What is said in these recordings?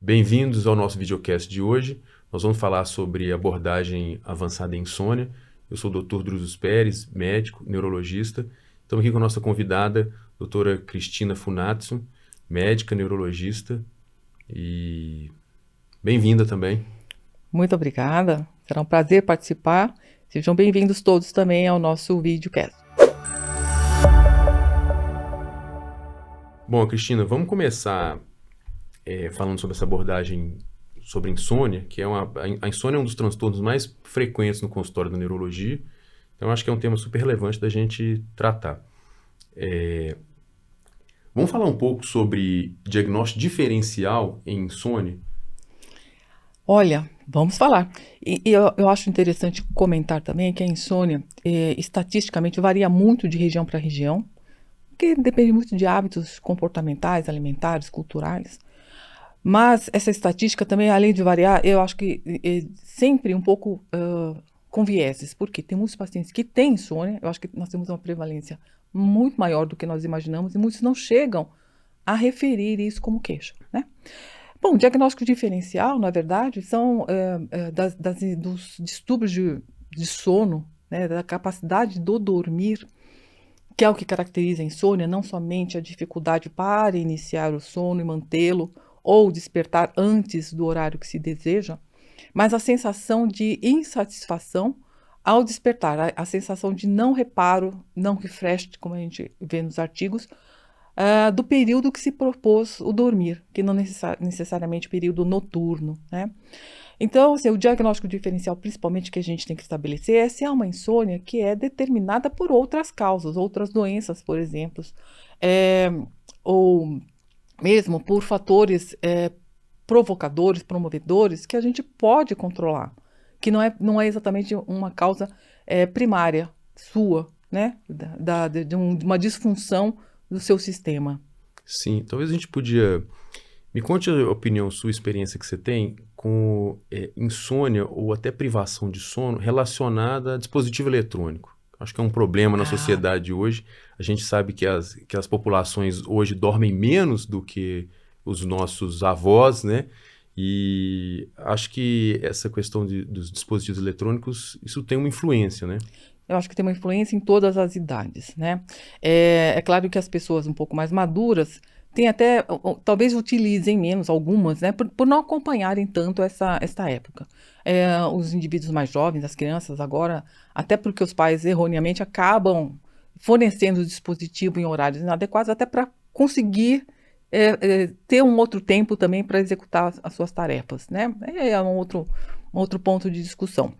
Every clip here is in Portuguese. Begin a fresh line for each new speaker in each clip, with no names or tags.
Bem-vindos ao nosso videocast de hoje. Nós vamos falar sobre abordagem avançada em insônia. Eu sou o Dr. Drusus Pérez, médico, neurologista. Estamos aqui com a nossa convidada, doutora Cristina Funatsu, médica, neurologista. E bem-vinda também.
Muito obrigada, será um prazer participar. Sejam bem-vindos todos também ao nosso videocast.
Bom, Cristina, vamos começar falando sobre essa abordagem sobre insônia, que a insônia é um dos transtornos mais frequentes no consultório da neurologia. Então, acho que é um tema super relevante da gente tratar. Vamos falar um pouco sobre diagnóstico diferencial em insônia?
Olha, vamos falar. Eu acho interessante comentar também que a insônia, estatisticamente, varia muito de região para região, porque depende muito de hábitos comportamentais, alimentares, culturais. Mas essa estatística também, além de variar, eu acho que é sempre um pouco com vieses, porque tem muitos pacientes que têm insônia, eu acho que nós temos uma prevalência muito maior do que nós imaginamos, e muitos não chegam a referir isso como queixa, né? Bom, o diagnóstico diferencial, na verdade, são dos distúrbios de sono, né, da capacidade do dormir, que é o que caracteriza a insônia, não somente a dificuldade para iniciar o sono e mantê-lo, ou despertar antes do horário que se deseja, mas a sensação de insatisfação ao despertar, a sensação de não reparo, não refresh, como a gente vê nos artigos, do período que se propôs o dormir, que não necessariamente período noturno, né? Então, assim, o diagnóstico diferencial, principalmente, que a gente tem que estabelecer é se há uma insônia que é determinada por outras causas, outras doenças, por exemplo, ou mesmo por fatores provocadores, promovedores, que a gente pode controlar, que não é exatamente uma causa primária sua, né, de uma disfunção do seu sistema.
Sim, talvez a gente podia... Me conte a opinião, sua experiência que você tem com insônia ou até privação de sono relacionada a dispositivo eletrônico. Acho que é um problema na
Ah,
sociedade hoje. A gente sabe que as populações hoje dormem menos do que os nossos avós, né? E acho que essa questão dos dispositivos eletrônicos, isso tem uma influência, né?
eu acho que tem uma influência em todas as idades, né? É claro que as pessoas um pouco mais maduras têm até, talvez utilizem menos algumas, né? Por não acompanharem tanto essa época. Os indivíduos mais jovens, as crianças agora, até porque os pais erroneamente acabam fornecendo o dispositivo em horários inadequados, até para conseguir ter um outro tempo também para executar as suas tarefas, né? É um outro ponto de discussão.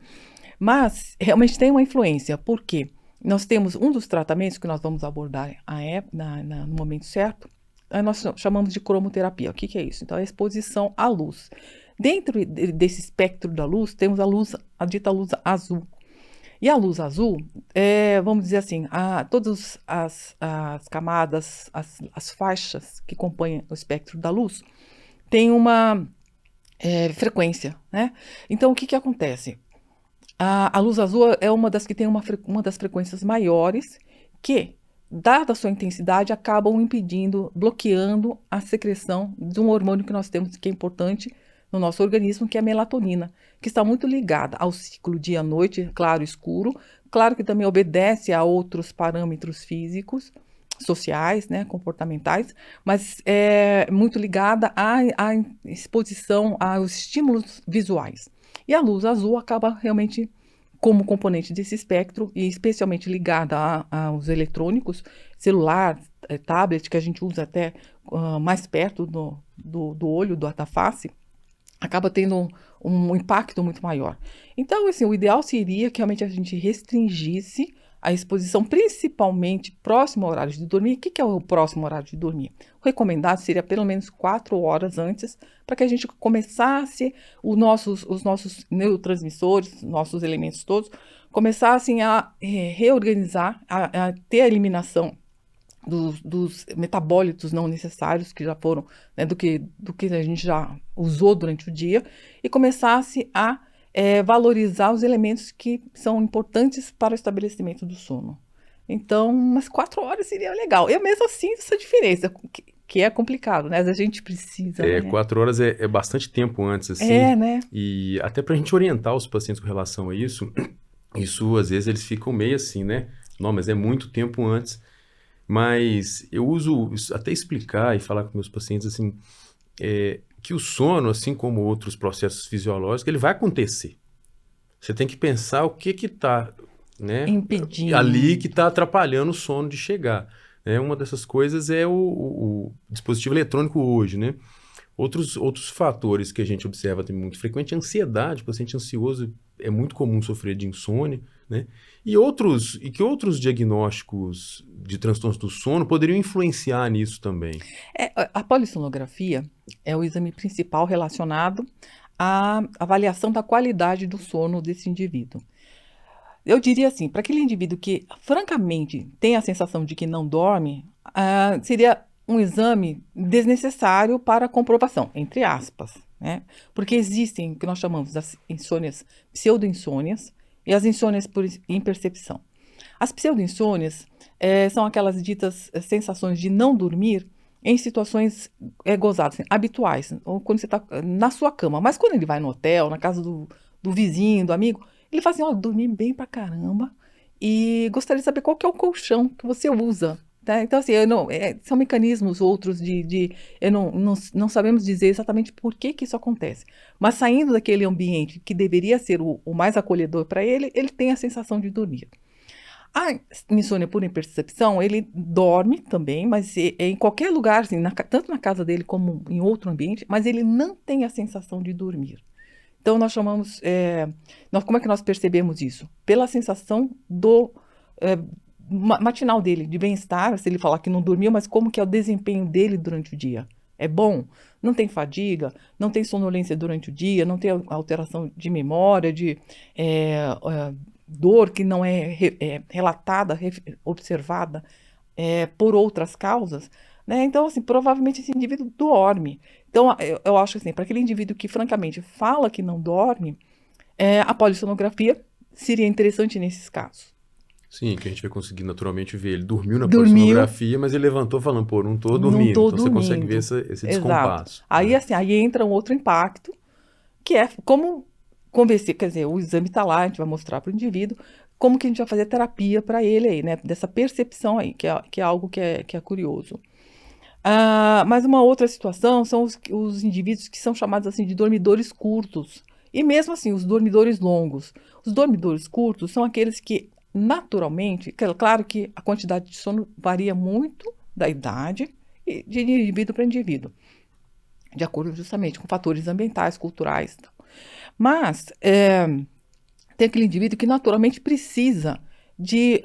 Mas realmente tem uma influência, porque nós temos um dos tratamentos que nós vamos abordar no momento certo, nós chamamos de cromoterapia. O que é isso? Então, é a exposição à luz. Dentro desse espectro da luz, temos a dita luz azul. E a luz azul, vamos dizer assim, todas as camadas, as faixas que compõem o espectro da luz, têm uma frequência, né? Então, o que acontece? A luz azul é uma das que tem uma das frequências maiores que, dada a sua intensidade, acabam impedindo, bloqueando a secreção de um hormônio que nós temos que é importante no nosso organismo, que é a melatonina, que está muito ligada ao ciclo dia-noite, claro, escuro, claro que também obedece a outros parâmetros físicos, sociais, né, comportamentais, mas é muito ligada à exposição aos estímulos visuais. E a luz azul acaba realmente como componente desse espectro, e especialmente ligada aos eletrônicos, celular, tablet, que a gente usa até mais perto do olho, da face, acaba tendo um impacto muito maior. Então, assim, o ideal seria que realmente a gente restringisse a exposição, principalmente próximo ao horário de dormir. O que é o próximo horário de dormir? O recomendado seria pelo menos 4 horas antes, para que a gente começasse os nossos neurotransmissores, nossos elementos todos, começassem a reorganizar, a ter a eliminação dos metabólitos não necessários que já foram, né, do que a gente já usou durante o dia, e começasse a valorizar os elementos que são importantes para o estabelecimento do sono. Então, umas 4 horas seria legal. Eu mesmo sinto essa diferença. que é complicado, né? A gente precisa, né?
4 horas é bastante tempo antes, assim.
Né?
E até para a gente orientar os pacientes com relação a isso, às vezes eles ficam meio assim, né? Não, mas é muito tempo antes. Mas eu uso até explicar e falar com meus pacientes assim, que o sono, assim como outros processos fisiológicos, ele vai acontecer. Você tem que pensar o que está, né,
Impedindo.
ali que está atrapalhando o sono de chegar. Uma dessas coisas é o dispositivo eletrônico hoje, né? Outros fatores que a gente observa também muito frequente, a ansiedade. O paciente ansioso é muito comum sofrer de insônia, né? E que outros diagnósticos de transtornos do sono poderiam influenciar nisso também?
A polissonografia é o exame principal relacionado à avaliação da qualidade do sono desse indivíduo. Eu diria assim, para aquele indivíduo que, francamente, tem a sensação de que não dorme, seria um exame desnecessário para comprovação, entre aspas, né? Porque existem o que nós chamamos das insônias, pseudo-insônias, e as insônias por impercepção. As pseudo-insônias são aquelas ditas sensações de não dormir em situações gozadas, assim, habituais, ou quando você está na sua cama. Mas quando ele vai no hotel, na casa do vizinho, do amigo, ele fala assim, ó, dormi bem pra caramba e gostaria de saber qual que é o colchão que você usa. Tá? Então, assim, são mecanismos outros não sabemos dizer exatamente por que isso acontece. Mas saindo daquele ambiente que deveria ser o mais acolhedor para ele, ele tem a sensação de dormir. A insônia por impercepção, ele dorme também, mas em qualquer lugar, assim, tanto na casa dele como em outro ambiente, mas ele não tem a sensação de dormir. Então, nós chamamos... como é que nós percebemos isso? Pela sensação do matinal dele, de bem-estar, se ele falar que não dormiu, mas como que é o desempenho dele durante o dia? É bom? Não tem fadiga? Não tem sonolência durante o dia? Não tem alteração de memória, de dor que não é relatada, observada por outras causas? Né? Então, assim, provavelmente esse indivíduo dorme. Então, eu acho assim, para aquele indivíduo que, francamente, fala que não dorme, a polissonografia seria interessante nesses casos.
Sim, que a gente vai conseguir naturalmente ver. Ele dormiu na polissonografia, mas ele levantou falando, pô, não tô dormindo. Então você consegue ver esse descompasso.
Aí, assim, aí entra um outro impacto, que é como convencer, quer dizer, o exame está lá, a gente vai mostrar para o indivíduo, como que a gente vai fazer terapia para ele aí, né? Dessa percepção aí, que é algo que é curioso. Mas uma outra situação são os indivíduos que são chamados assim de dormidores curtos. E mesmo assim, os dormidores longos. Os dormidores curtos são aqueles que, naturalmente, claro que a quantidade de sono varia muito da idade e de indivíduo para indivíduo, de acordo justamente com fatores ambientais, culturais. Mas tem aquele indivíduo que naturalmente precisa de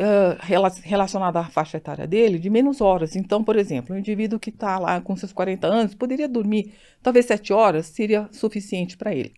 relacionado à faixa etária dele, de menos horas. Então, por exemplo, um indivíduo que está lá com seus 40 anos poderia dormir talvez 7 horas, seria suficiente para ele.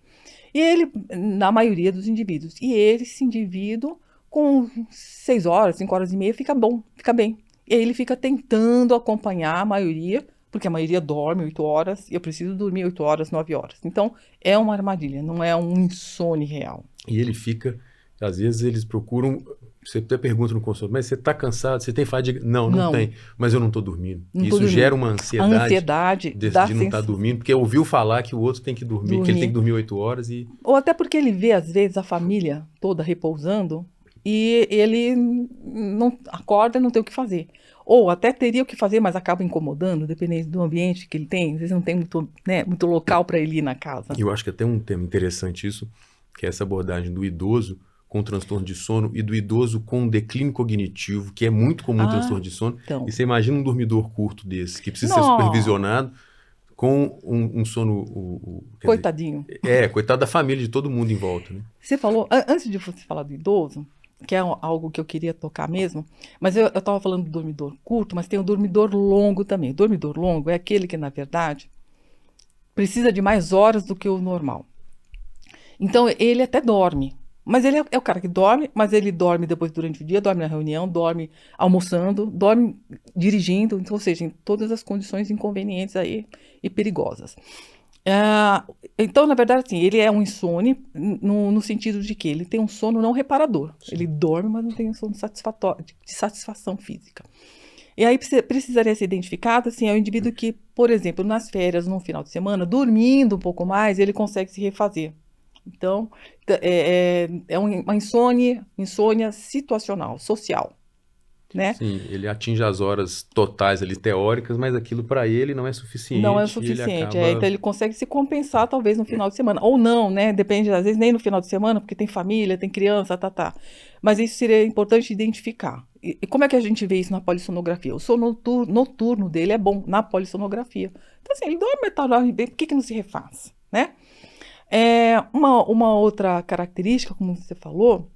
E ele, na maioria dos indivíduos, esse indivíduo com 6 horas, 5 horas e meia, fica bom, fica bem. E aí ele fica tentando acompanhar a maioria, porque a maioria dorme 8 horas, e eu preciso dormir 8 horas, 9 horas. Então, é uma armadilha, não é um insônia real.
E ele fica, às vezes eles procuram... Você até pergunta no consultório, mas você está cansado? Você tem fadiga? Não tem. Mas eu não estou dormindo. Isso gera uma ansiedade.
A ansiedade
de não estar dormindo, porque ouviu falar que o outro tem que dormir, que ele tem que dormir 8 horas e...
Ou até porque ele vê, às vezes, a família toda repousando e ele não acorda e não tem o que fazer. Ou até teria o que fazer, mas acaba incomodando, dependendo do ambiente que ele tem. Às vezes não tem muito local para ele ir na casa.
Eu acho que até um tema interessante isso, que é essa abordagem do idoso com transtorno de sono e do idoso com declínio cognitivo, que é muito comum transtorno de sono. Então. E você imagina um dormidor curto desse, que precisa ser supervisionado, com um sono...
Coitadinho.
Coitado da família, de todo mundo em volta. Né?
Você falou, antes de você falar do idoso, que é algo que eu queria tocar mesmo, mas eu estava falando do dormidor curto, mas tem o dormidor longo também. O dormidor longo é aquele que, na verdade, precisa de mais horas do que o normal. Então, ele até dorme. Mas ele é o cara que dorme, mas ele dorme depois durante o dia, dorme na reunião, dorme almoçando, dorme dirigindo, então, ou seja, em todas as condições inconvenientes aí e perigosas. Então, na verdade, assim, ele é um insone no sentido de que ele tem um sono não reparador. Sim. Ele dorme, mas não tem um sono satisfatório, de satisfação física. E aí precisaria ser identificado, assim, é o indivíduo que, por exemplo, nas férias, no final de semana, dormindo um pouco mais, ele consegue se refazer. Então, é uma insônia situacional, social, né?
Sim, ele atinge as horas totais ali teóricas, mas aquilo para ele não é
Não é o
suficiente e ele
suficiente.
acaba.
Então ele consegue se compensar, talvez, no final de semana. Ou não, né? Depende, às vezes, nem no final de semana, porque tem família, tem criança, tá. Mas isso seria importante identificar. E como é que a gente vê isso na polissonografia? O sono noturno dele é bom na polissonografia. Então, assim, ele dorme, tá, dorme bem, por que não se refaz, né? Uma outra característica, como você falou,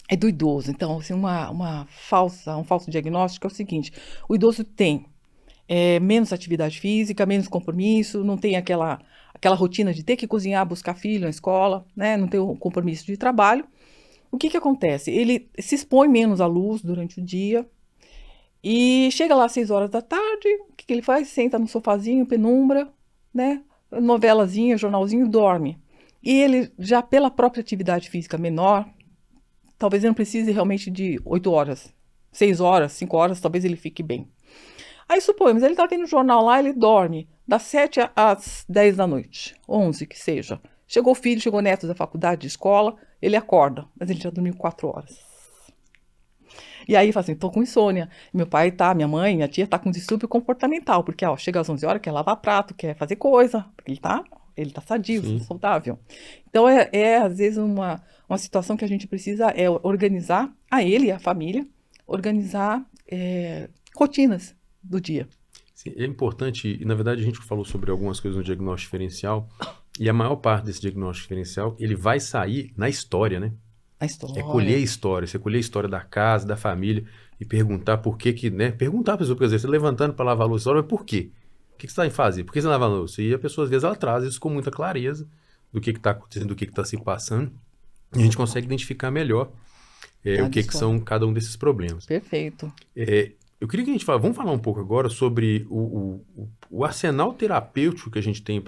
é do idoso. Então, assim, um falso diagnóstico é o seguinte: o idoso tem menos atividade física, menos compromisso, não tem aquela rotina de ter que cozinhar, buscar filho na escola, né? Não tem o compromisso de trabalho. O que acontece? Ele se expõe menos à luz durante o dia e chega lá às 6 horas da tarde, o que ele faz? Senta no sofazinho, penumbra, né? Novelazinha, jornalzinho, dorme. E ele, já pela própria atividade física menor, talvez ele não precise realmente de 8 horas, 6 horas, 5 horas, talvez ele fique bem. Aí supomos, ele tá vendo o jornal lá, ele dorme das 7 às 10 da noite, 11 que seja. Chegou o filho, chegou o neto da faculdade, de escola, ele acorda, mas ele já dormiu 4 horas. E aí fala assim, tô com insônia. Meu pai tá, minha mãe, minha tia tá com distúrbio comportamental, porque ó, chega às 11 horas, quer lavar prato, quer fazer coisa, porque ele tá sadio,
Sim.
saudável. Então às vezes uma situação que a gente precisa organizar a ele e a família, organizar rotinas do dia.
Sim, é importante, e na verdade a gente falou sobre algumas coisas no diagnóstico diferencial, e a maior parte desse diagnóstico diferencial, ele vai sair na história, né?
A
É colher a
história.
história, você colher a história da casa, da família, e perguntar por que, né? Perguntar a pessoa, por exemplo, você levantando para lavar a louça, mas por quê? O que você está em fazer? Por que você lava a louça? E a pessoa, às vezes, ela traz isso com muita clareza do que está acontecendo, do que está se passando, e a gente consegue identificar melhor o
Cada
que
história.
são cada um desses problemas.
Perfeito.
Eu queria que a gente falasse, vamos falar um pouco agora sobre o arsenal terapêutico que a gente tem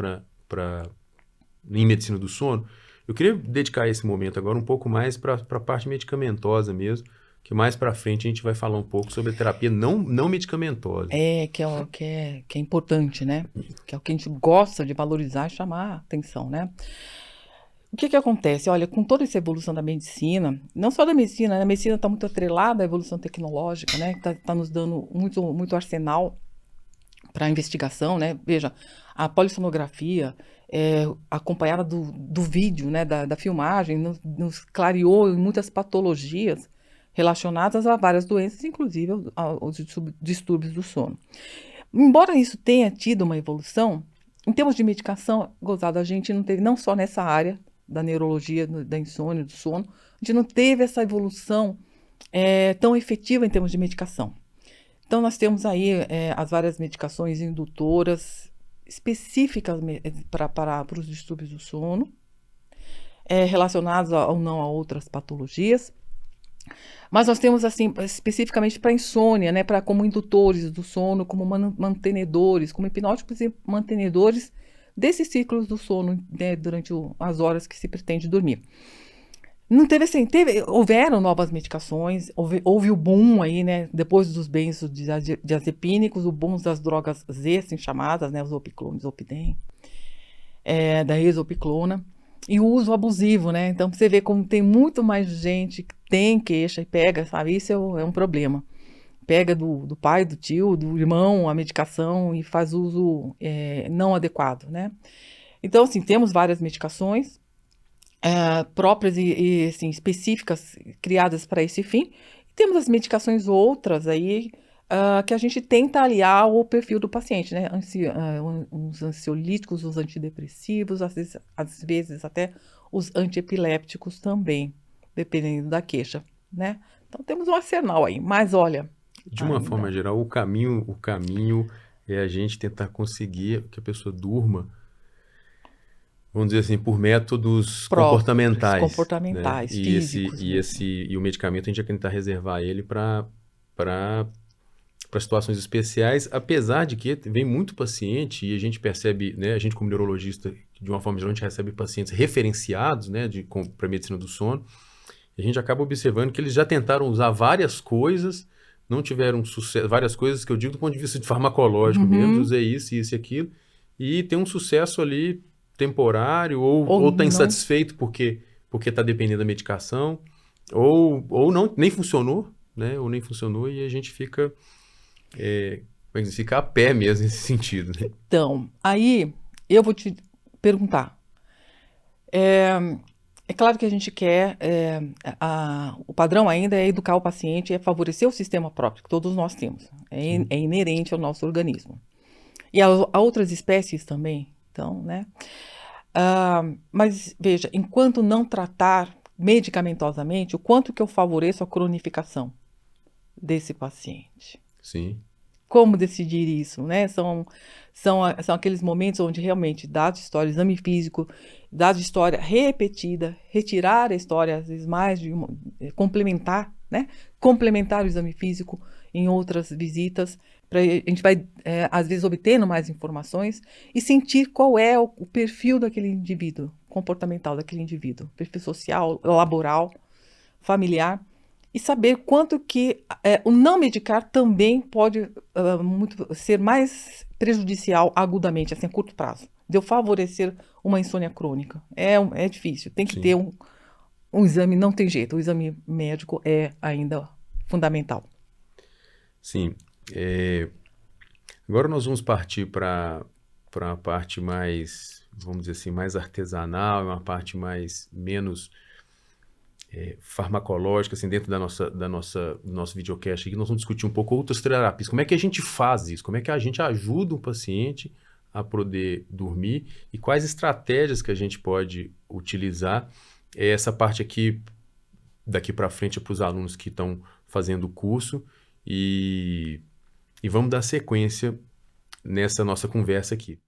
em medicina do sono. Eu queria dedicar esse momento agora um pouco mais para a parte medicamentosa mesmo, que mais para frente a gente vai falar um pouco sobre a terapia não medicamentosa.
Que é importante, né? Que é o que a gente gosta de valorizar e chamar a atenção, né? O que acontece? Olha, com toda essa evolução da medicina, não só da medicina, né? A medicina está muito atrelada à evolução tecnológica, né? Que tá nos dando muito arsenal para investigação, né? Veja, a polissonografia, acompanhada do vídeo, né? Da filmagem, nos clareou em muitas patologias relacionadas a várias doenças, inclusive aos distúrbios do sono. Embora isso tenha tido uma evolução, em termos de medicação, gozado, a gente não teve, não só nessa área da neurologia, da insônia, do sono, a gente não teve essa evolução tão efetiva em termos de medicação. Então, nós temos aí as várias medicações indutoras específicas para os distúrbios do sono, relacionados ou não a outras patologias. Mas nós temos, assim, especificamente para insônia, né, como indutores do sono, como mantenedores, como hipnóticos e mantenedores desses ciclos do sono, né, durante as horas que se pretende dormir. Não teve assim, houveram novas medicações, houve o boom aí, né, depois dos benzodiazepínicos, o boom das drogas Z, assim chamadas, né, os opiclones, Zolpidem, da risopiclona, e o uso abusivo, né? Então você vê como tem muito mais gente que tem queixa e pega, sabe? Isso é um problema. Pega do pai, do tio, do irmão a medicação e faz uso não adequado, né? Então, assim, temos várias medicações próprias e assim, específicas criadas para esse fim. E temos as medicações outras aí que a gente tenta aliar ao perfil do paciente, né? Os ansiolíticos, os antidepressivos, às vezes até os antiepilépticos também, dependendo da queixa, né? Então temos um arsenal aí, mas olha,
De uma forma
ainda
geral, o caminho é a gente tentar conseguir que a pessoa durma, vamos dizer assim, por métodos
próprios,
comportamentais, né?
comportamentais,
E
físicos mesmo.
o medicamento a gente vai tentar reservar ele para situações especiais, apesar de que vem muito paciente e a gente percebe, né, a gente como neurologista, de uma forma geral, a gente recebe pacientes referenciados, né, para medicina do sono, e a gente acaba observando que eles já tentaram usar várias coisas, não tiveram sucesso, várias coisas que eu digo do ponto de vista de farmacológico mesmo,
Uhum.
usei isso e aquilo, e tem um sucesso ali temporário,
Ou
ou tá
não.
insatisfeito porque tá dependendo da medicação, ou não, nem funcionou, né? Ou nem funcionou e a gente fica, como é que diz? Fica a pé mesmo nesse sentido, né?
Então, aí eu vou te perguntar. É claro que a gente quer, o padrão ainda é educar o paciente, é favorecer o sistema próprio que todos nós temos.
Sim,
É inerente ao nosso organismo. E a outras espécies também, então, né? Mas veja, enquanto não tratar medicamentosamente, o quanto que eu favoreço a cronificação desse paciente?
sim,
Como decidir isso, né? São aqueles momentos onde realmente, dado história, exame físico, dado história repetida, retirar a história, às vezes mais de uma, complementar, né? Complementar o exame físico em outras visitas, a gente vai, às vezes, obtendo mais informações e sentir qual é o perfil daquele indivíduo, comportamental daquele indivíduo, perfil social, laboral, familiar, e saber quanto que o não medicar também pode ser mais prejudicial agudamente, assim, a curto prazo, de eu favorecer uma insônia crônica. É difícil, tem que ter
sim,
um exame, não tem jeito, o exame médico é ainda fundamental.
sim. É, agora nós vamos partir para a parte mais, vamos dizer assim, mais artesanal, uma parte mais menos farmacológica, assim, dentro do nosso videocast aqui, nós vamos discutir um pouco outras terapias. Como é que a gente faz isso? Como é que a gente ajuda um paciente a poder dormir e quais estratégias que a gente pode utilizar? Essa parte aqui, daqui para frente, é para os alunos que estão fazendo o curso e vamos dar sequência nessa nossa conversa aqui.